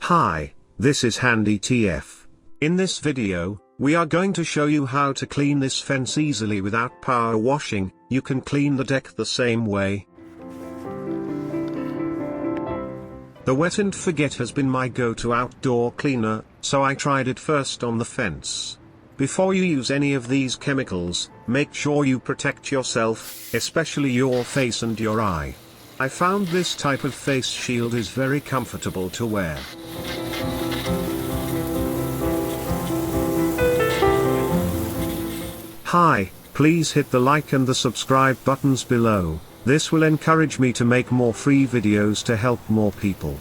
Hi, this is Handy TF. In this video, we are going to show you how to clean this fence easily without power washing. You can clean the deck the same way. The Wet and Forget has been my go-to outdoor cleaner, so I tried it first on the fence. Before you use any of these chemicals, make sure you protect yourself, especially your face and your eye. I found this type of face shield is very comfortable to wear. Hi, please hit the like and the subscribe buttons below. This will encourage me to make more free videos to help more people.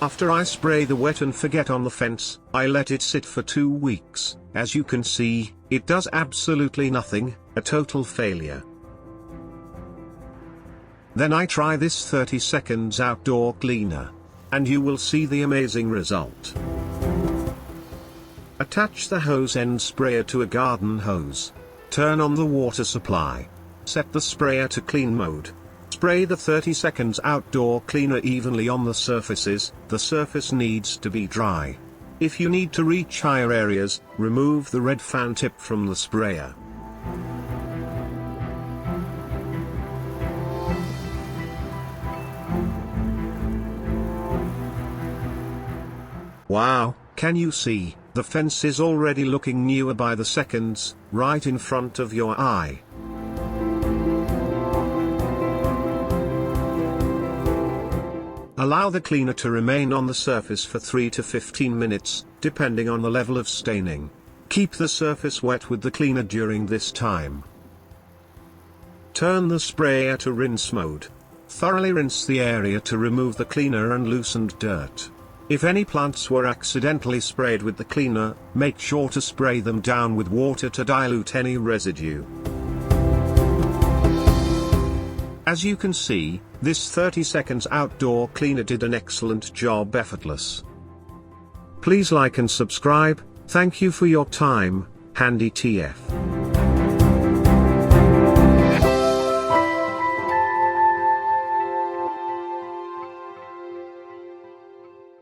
After I spray the Wet and Forget on the fence, I let it sit for 2 weeks. As you can see, it does absolutely nothing, a total failure. Then I try this 30 seconds outdoor cleaner. And you will see the amazing result. Attach the hose end sprayer to a garden hose. Turn on the water supply. Set the sprayer to clean mode. Spray the 30 seconds outdoor cleaner evenly on the surfaces. The surface needs to be dry. If you need to reach higher areas, remove the red fan tip from the sprayer. Wow, can you see? The fence is already looking newer by the seconds, right in front of your eye. Allow the cleaner to remain on the surface for 3 to 15 minutes, depending on the level of staining. Keep the surface wet with the cleaner during this time. Turn the sprayer to rinse mode. Thoroughly rinse the area to remove the cleaner and loosened dirt. If any plants were accidentally sprayed with the cleaner, make sure to spray them down with water to dilute any residue. As you can see, this 30 seconds outdoor cleaner did an excellent job, effortless. Please like and subscribe. Thank you for your time, Handy TF.